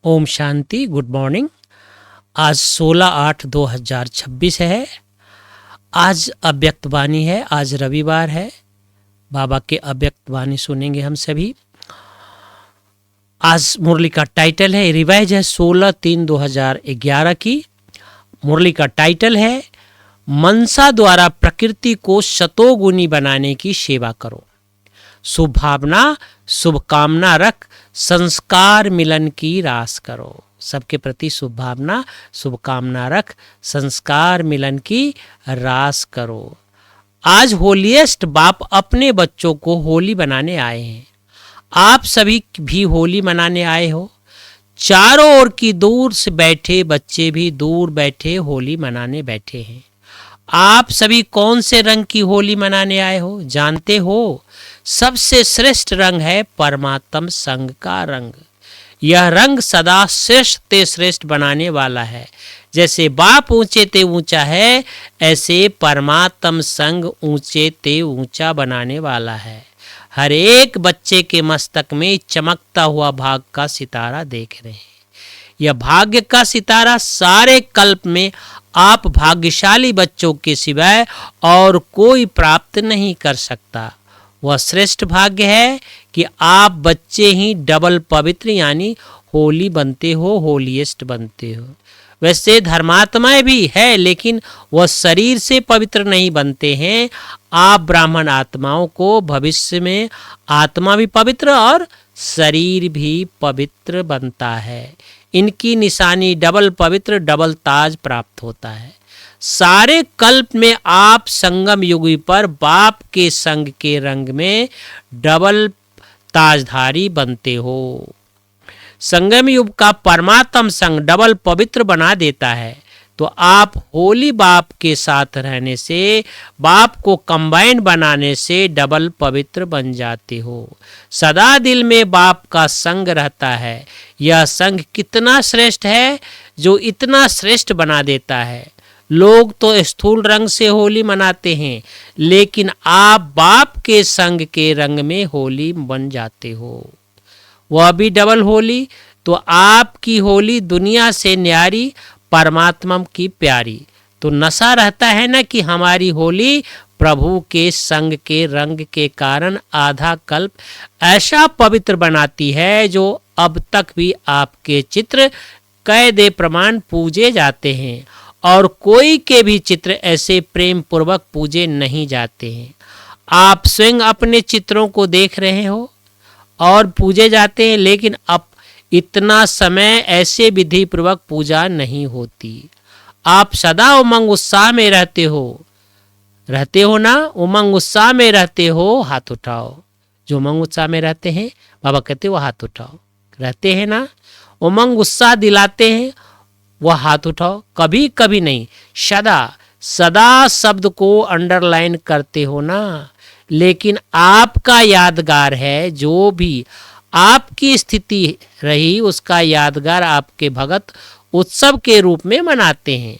Om Shanti. Good morning. आज 16/8/2026 है। आज अव्यक्त वाणी है। आज रविवार है। बाबा के अव्यक्त वाणी सुनेंगे हम सभी। आज मुरली का टाइटल है, रिवाइज है 16/3/2011 की। मुरली का टाइटल है, मनसा द्वारा प्रकृति को शतोगुनी बनाने की सेवा करो। शुभ भावना शुभकामना रख संस्कार मिलन की रास करो। सबके प्रति शुभ भावना शुभकामना रख संस्कार मिलन की रास करो। आज होलीएस्ट बाप अपने बच्चों को होली बनाने आए हैं। आप सभी भी होली मनाने आए हो। चारों ओर की दूर से बैठे बच्चे भी दूर बैठे होली मनाने बैठे हैं। आप सभी कौन से रंग की होली मनाने आए हो जानते हो? सबसे श्रेष्ठ रंग है परमात्म संग का रंग। यह रंग सदा श्रेष्ठ ते श्रेष्ठ बनाने वाला है। जैसे बाप ऊंचे ते ऊंचा है, ऐसे परमात्म संग ऊंचे ते ऊंचा बनाने वाला है। हर एक बच्चे के मस्तक में चमकता हुआ भाग का सितारा देख रहे हैं। यह भाग्य का सितारा सारे कल्प में आप भाग्यशाली बच्चों के सिवाय और कोई प्राप्त नहीं कर सकता। वह श्रेष्ठ भाग्य है कि आप बच्चे ही डबल पवित्र यानी होली बनते हो, होलीएस्ट बनते हो। वैसे धर्मात्माएं भी है, लेकिन वह शरीर से पवित्र नहीं बनते हैं। आप ब्राह्मण आत्माओं को भविष्य में आत्मा भी पवित्र और शरीर भी पवित्र बनता है। इनकी निशानी डबल पवित्र डबल ताज प्राप्त होता है। सारे कल्प में आप संगम युगी पर बाप के संग के रंग में डबल ताजधारी बनते हो। संगम युग का परमात्म संग डबल पवित्र बना देता है। तो आप होली बाप के साथ रहने से, बाप को कंबाइन बनाने से डबल पवित्र बन जाते हो। सदा दिल में बाप का संग रहता है। यह संग कितना श्रेष्ठ है जो इतना श्रेष्ठ बना देता है। लोग तो स्थूल रंग से होली मनाते हैं, लेकिन आप बाप के संग के रंग में होली बन जाते हो, वह भी डबल होली। तो आपकी होली दुनिया से न्यारी, परमात्मा की प्यारी। तो नशा रहता है ना कि हमारी होली प्रभु के संग के रंग के कारण आधा कल्प ऐसा पवित्र बनाती है, जो अब तक भी आपके चित्र कैदे प्रमाण पूजे जाते हैं और कोई के भी चित्र ऐसे प्रेम पूर्वक पूजे नहीं जाते हैं। आप स्वयं अपने चित्रों को देख रहे हो और पूजे जाते हैं, लेकिन अब इतना समय ऐसे विधि पूर्वक पूजा नहीं होती। आप सदा उमंग उत्साह में रहते हो ना? उमंग उत्साह में रहते हो, हाथ उठाओ। जो उमंग उत्साह में रहते हैं, बाबा कहते वो हाथ उठाओ। रहते हैं ना? उमंग उत्साह दिलाते हैं, वह हाथ उठाओ। कभी कभी नहीं, सदा सदा शब्द को अंडरलाइन करते हो ना। लेकिन आपका यादगार है, जो भी आपकी स्थिति रही उसका यादगार आपके भगत उत्सव के रूप में मनाते हैं।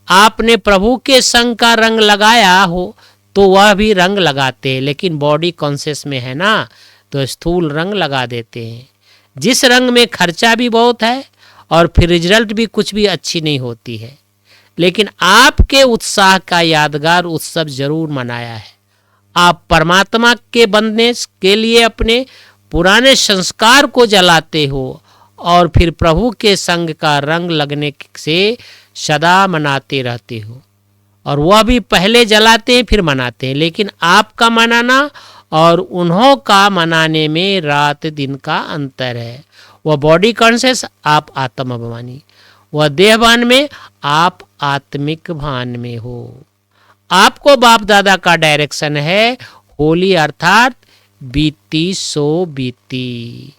आपने प्रभु के संग का रंग लगाया हो तो वह भी रंग लगाते हैं, लेकिन बॉडी कॉन्शियस में है ना, तो स्थूल रंग लगा देते हैं। जिस रंग में खर्चा भी बहुत है और फिर रिजल्ट भी कुछ भी अच्छी नहीं होती है। लेकिन आपके उत्साह का यादगार उत्सव जरूर मनाया है। आप परमात्मा के बनने के लिए अपने पुराने संस्कार को जलाते हो और फिर प्रभु के संग का रंग लगने से सदा मनाते रहते हो। और वह भी पहले जलाते हैं फिर मनाते हैं। लेकिन आपका मनाना और उन्हों का मनाने में रात दिन का अंतर है। वह बॉडी कॉन्शियस, आप आत्माभिमानी। वह देहभान में, आप आत्मिक भान में हो। आपको बाप दादा का डायरेक्शन है होली अर्थात बीती सो बीती।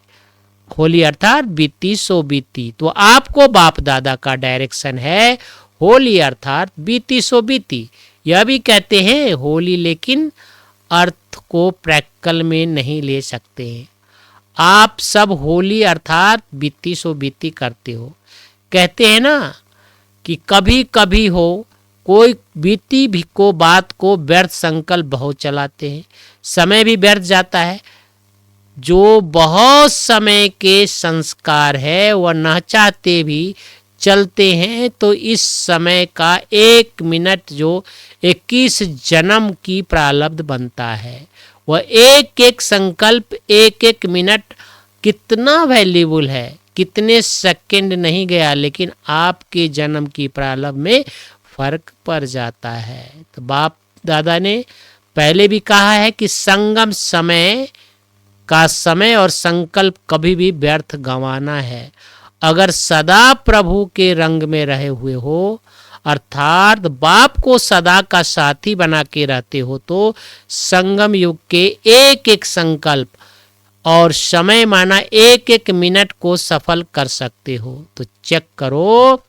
होली अर्थात बीती सो बीती। तो आपको बाप दादा का डायरेक्शन है होली अर्थात बीती सो बीती। यह भी कहते हैं होली, लेकिन अर्थ को प्रैक्टिकल में नहीं ले सकते हैं। आप सब होली अर्थात बीती सो बीती करते हो। कहते हैं ना कि कभी कभी हो कोई बीती भी को बात को व्यर्थ संकल्प बहुत चलाते हैं, समय भी व्यर्थ जाता है। जो बहुत समय के संस्कार है वह न चाहते भी चलते हैं, तो इस समय का 1 मिनट जो 21 जन्म की प्रारब्ध बनता है, वह एक एक संकल्प, एक एक मिनट कितना वैल्यूबल है, कितने सेकंड नहीं गया, लेकिन आपके जन्म की प्रारब्ध में फर्क पड़ जाता है। तो बाप दादा ने पहले भी कहा है कि संगम समय का समय और संकल्प कभी भी व्यर्थ गंवाना है। अगर सदा प्रभु के रंग में रहे हुए हो, अर्थात बाप को सदा का साथी बना के रहते हो, तो संगम युग के एक एक संकल्प और समय माना एक एक मिनट को सफल कर सकते हो। तो चेक करो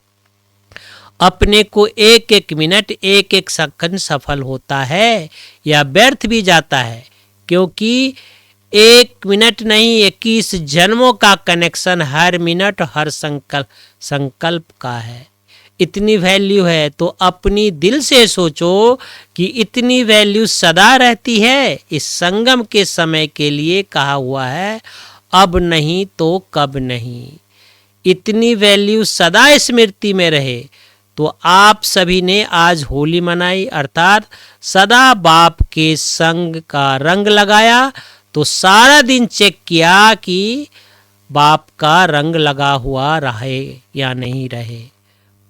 अपने को, एक एक मिनट, एक एक सेकंड सफल होता है या व्यर्थ भी जाता है, क्योंकि 1 मिनट नहीं 21 जन्मों का कनेक्शन हर मिनट हर संकल्प का है। इतनी वैल्यू है, तो अपनी दिल से सोचो कि इतनी वैल्यू सदा रहती है। इस संगम के समय के लिए कहा हुआ है, अब नहीं तो कब नहीं। इतनी वैल्यू सदा स्मृति में रहे। तो आप सभी ने आज होली मनाई, अर्थात सदा बाप के संग का रंग लगाया, तो सारा दिन चेक किया कि बाप का रंग लगा हुआ रहे या नहीं रहे,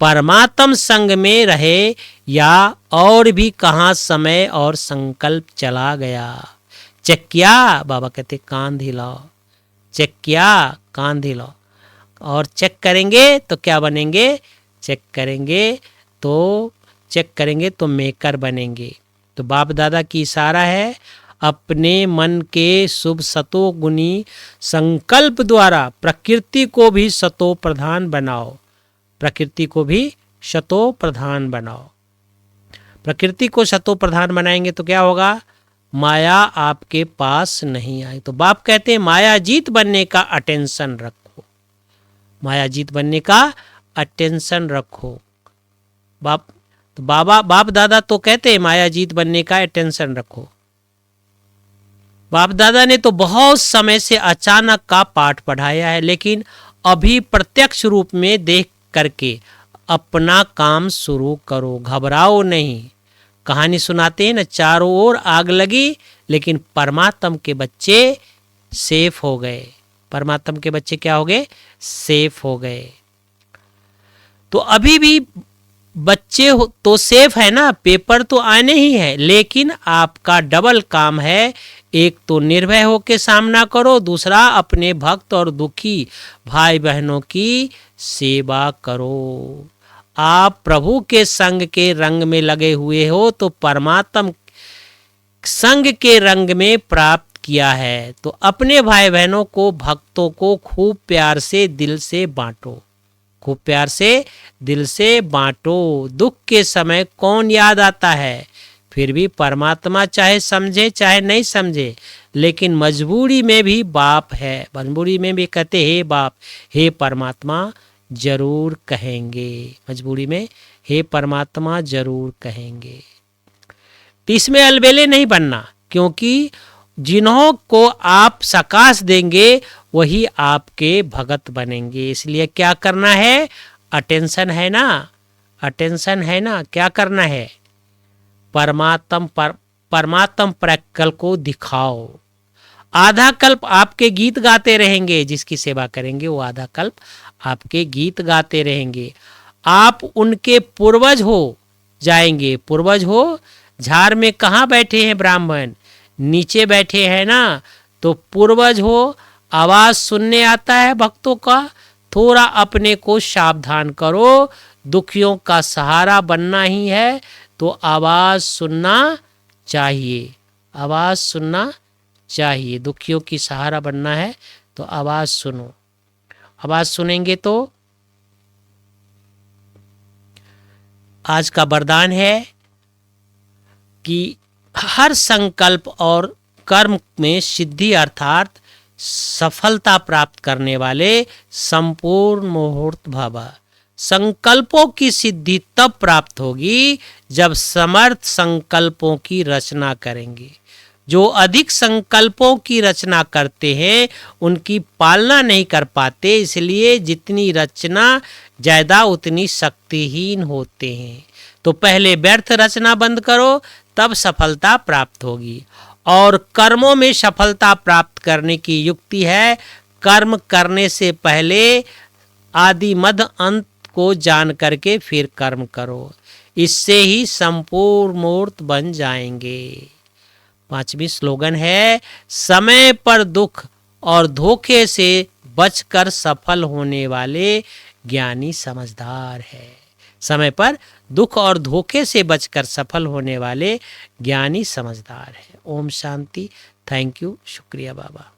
परमात्म संग में रहे या और भी कहाँ समय और संकल्प चला गया। चेक किया, बाबा कहते कान हिलाओ, चेक किया कान हिलाओ। और चेक करेंगे तो क्या बनेंगे, चेक करेंगे तो मेकर बनेंगे। तो बाप दादा की इशारा है, अपने मन के शुभ सतो गुणी संकल्प द्वारा प्रकृति को भी सतो प्रधान बनाओ। प्रकृति को भी शतो प्रधान बनाओ। प्रकृति को शतो प्रधान बनाएंगे तो क्या होगा, माया आपके पास नहीं आई। तो बाप कहते हैं माया जीत बनने का अटेंशन रखो, माया जीत बनने का अटेंशन रखो। बाप दादा तो कहते हैं माया जीत बनने का अटेंशन रखो। बाप दादा ने तो बहुत समय से अचानक का पाठ पढ़ाया है, लेकिन अभी प्रत्यक्ष रूप में देख करके अपना काम शुरू करो, घबराओ नहीं। कहानी सुनाते हैं ना, चारों ओर आग लगी लेकिन परमात्म के बच्चे सेफ हो गए। परमात्म के बच्चे क्या हो गए, सेफ हो गए। तो अभी भी बच्चे तो सेफ है ना, पेपर तो आने ही है, लेकिन आपका डबल काम है। एक तो निर्भय होकर सामना करो, दूसरा अपने भक्त और दुखी भाई बहनों की सेवा करो। आप प्रभु के संग के रंग में लगे हुए हो, तो परमात्म संग के रंग में प्राप्त किया है। तो अपने भाई बहनों को, भक्तों को खूब प्यार से दिल से बांटो, खूब प्यार से दिल से बांटो। दुख के समय कौन याद आता है, फिर भी परमात्मा चाहे समझे चाहे नहीं समझे, लेकिन मजबूरी में भी बाप है, मजबूरी में भी कहते हे बाप, हे परमात्मा जरूर कहेंगे, मजबूरी में हे परमात्मा जरूर कहेंगे। तो इसमें अलबेले नहीं बनना, क्योंकि जिन्हों को आप सकाश देंगे वही आपके भगत बनेंगे। इसलिए क्या करना है, अटेंशन है ना, अटेंशन है ना, क्या करना है, परमात्म प्रकल्प को दिखाओ। आधा कल्प आपके गीत गाते रहेंगे, जिसकी सेवा करेंगे वो आधा कल्प आपके गीत गाते रहेंगे। आप उनके पूर्वज हो जाएंगे। पूर्वज हो, झाड़ में कहाँ बैठे हैं ब्राह्मण, नीचे बैठे हैं ना, तो पूर्वज हो, आवाज सुनने आता है भक्तों का, थोड़ा अपने को सावधान करो। दुखियों का सहारा बनना ही है, तो आवाज सुनना चाहिए, आवाज सुनना चाहिए। दुखियों की सहारा बनना है तो आवाज सुनो, आवाज सुनेंगे तो आज का वरदान है कि हर संकल्प और कर्म में सिद्धि अर्थात सफलता प्राप्त करने वाले संपूर्ण मुहूर्त भव। संकल्पों की सिद्धि तब प्राप्त होगी जब समर्थ संकल्पों की रचना करेंगे। जो अधिक संकल्पों की रचना करते हैं उनकी पालना नहीं कर पाते, इसलिए जितनी रचना ज़्यादा उतनी शक्तिहीन होते हैं। तो पहले व्यर्थ रचना बंद करो, तब सफलता प्राप्त होगी। और कर्मों में सफलता प्राप्त करने की युक्ति है, कर्म करने से पहले आदि मध्य अंत को जान करके फिर कर्म करो, इससे ही संपूर्ण मूर्त बन जाएंगे। 5वीं स्लोगन है, समय पर दुख और धोखे से बचकर सफल होने वाले ज्ञानी समझदार है। समय पर दुख और धोखे से बचकर सफल होने वाले ज्ञानी समझदार है। ओम शांति। Thank you. शुक्रिया बाबा।